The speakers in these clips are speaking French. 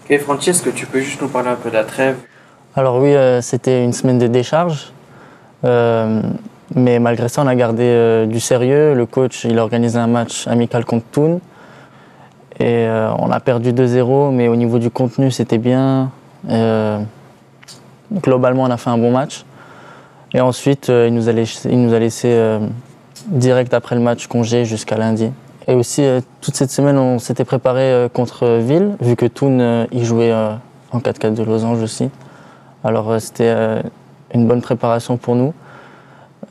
Ok, Franchi, est-ce que tu peux juste nous parler un peu de la trêve? Alors oui, c'était une semaine de décharge, mais malgré ça, on a gardé du sérieux. Le coach, il a organisé un match amical contre Thun et on a perdu 2-0, mais au niveau du contenu, c'était bien. Globalement, on a fait un bon match. Et ensuite, il nous a laissé direct après le match congé jusqu'à lundi. Et aussi, toute cette semaine, on s'était préparé contre Ville, vu que Thun y jouait en 4-4 de losange aussi. Alors c'était une bonne préparation pour nous.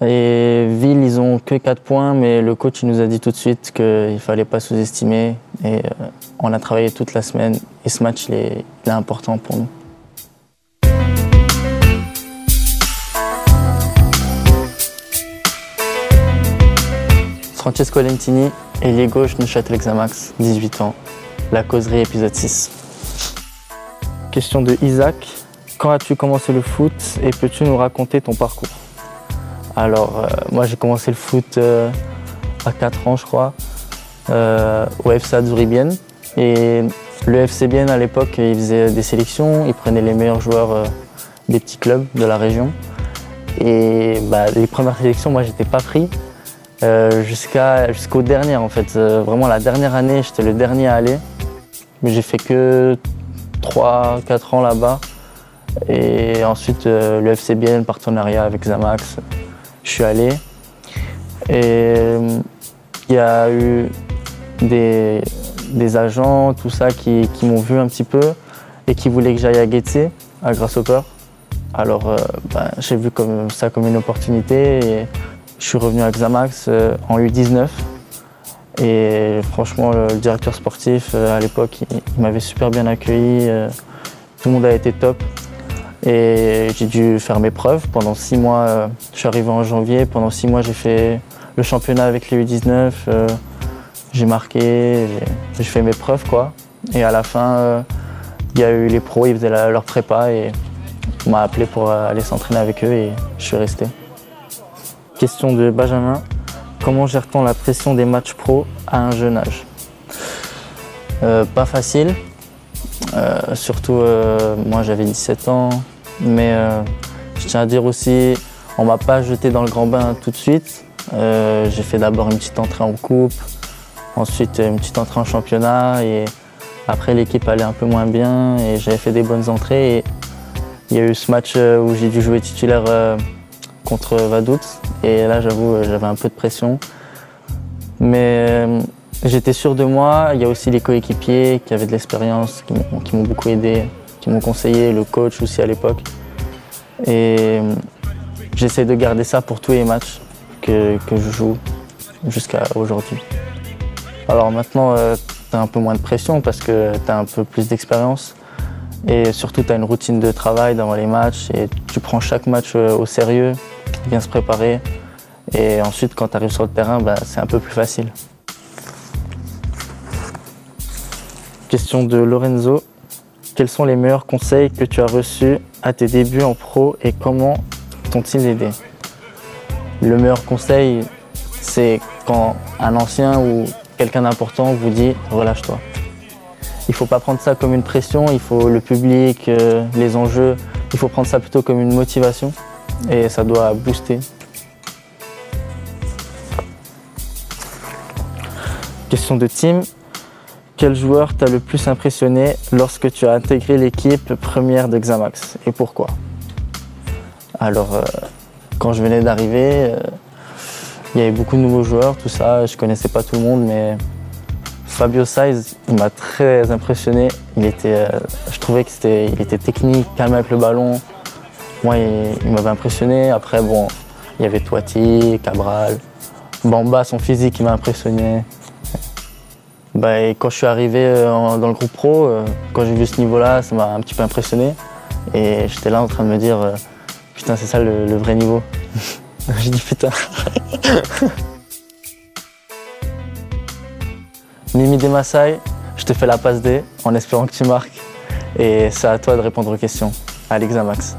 Et Ville, ils ont que 4 points, mais le coach il nous a dit tout de suite qu'il ne fallait pas sous-estimer. Et on a travaillé toute la semaine et ce match il est important pour nous. Francesco Lentini, ailier gauche, Neuchâtel Xamax, 18 ans. La causerie, épisode 6. Question de Isaac. Quand as-tu commencé le foot et peux-tu nous raconter ton parcours? Alors, moi j'ai commencé le foot à 4 ans, je crois, au FC Zuribienne. Et le FC Bienne, à l'époque, il faisait des sélections, il prenait les meilleurs joueurs des petits clubs de la région. Et les premières sélections, moi j'étais pas pris. Jusqu'au dernier en fait. Vraiment la dernière année, j'étais le dernier à aller. Mais j'ai fait que 3-4 ans là-bas. Et ensuite, le FC Bienne, le partenariat avec Xamax, je suis allé. Et il y a eu des agents, tout ça, qui m'ont vu un petit peu et qui voulaient que j'aille à Getse, à Grasshopper. Alors, j'ai vu ça comme une opportunité. Et je suis revenu à Xamax en U19 et franchement le directeur sportif à l'époque il m'avait super bien accueilli, tout le monde a été top et j'ai dû faire mes preuves pendant 6 mois. Je suis arrivé en janvier, pendant 6 mois j'ai fait le championnat avec les U19, j'ai marqué, j'ai fait mes preuves quoi. Et à la fin il y a eu les pros, ils faisaient leur prépa et on m'a appelé pour aller s'entraîner avec eux et je suis resté. Question de Benjamin, comment gère-t-on la pression des matchs pro à un jeune âge? Pas facile, surtout moi j'avais 17 ans, mais je tiens à dire aussi, on m'a pas jeté dans le grand bain tout de suite. J'ai fait d'abord une petite entrée en coupe, ensuite une petite entrée en championnat et après l'équipe allait un peu moins bien et j'avais fait des bonnes entrées. Et il y a eu ce match où j'ai dû jouer titulaire contre Vaduz et là j'avoue j'avais un peu de pression mais j'étais sûr de moi. Il y a aussi les coéquipiers qui avaient de l'expérience, qui m'ont beaucoup aidé, qui m'ont conseillé, le coach aussi à l'époque et j'essaie de garder ça pour tous les matchs que je joue jusqu'à aujourd'hui. Alors maintenant tu as un peu moins de pression parce que tu as un peu plus d'expérience. Et surtout, tu as une routine de travail dans les matchs et tu prends chaque match au sérieux, bien se préparer. Et ensuite, quand tu arrives sur le terrain, c'est un peu plus facile. Question de Lorenzo. Quels sont les meilleurs conseils que tu as reçus à tes débuts en pro et comment t'ont-ils aidé? Le meilleur conseil, c'est quand un ancien ou quelqu'un d'important vous dit « relâche-toi ». Il ne faut pas prendre ça comme une pression, il faut le public, les enjeux, il faut prendre ça plutôt comme une motivation et ça doit booster. Question de Tim. Quel joueur t'a le plus impressionné lorsque tu as intégré l'équipe première de Xamax et pourquoi? Alors, quand je venais d'arriver, il y avait beaucoup de nouveaux joueurs, tout ça, je ne connaissais pas tout le monde, mais Fabio Saiz, il m'a très impressionné. Je trouvais qu'il était technique, calme avec le ballon. Moi, il m'avait impressionné. Après, bon, il y avait Toiti, Cabral, Bamba, son physique, il m'a impressionné. Et quand je suis arrivé dans le groupe pro, quand j'ai vu ce niveau-là, ça m'a un petit peu impressionné. Et j'étais là en train de me dire, putain, c'est ça le vrai niveau. J'ai dit putain. Mimi Demassai, je te fais la passe D en espérant que tu marques. Et c'est à toi de répondre aux questions. Allez, Xamax.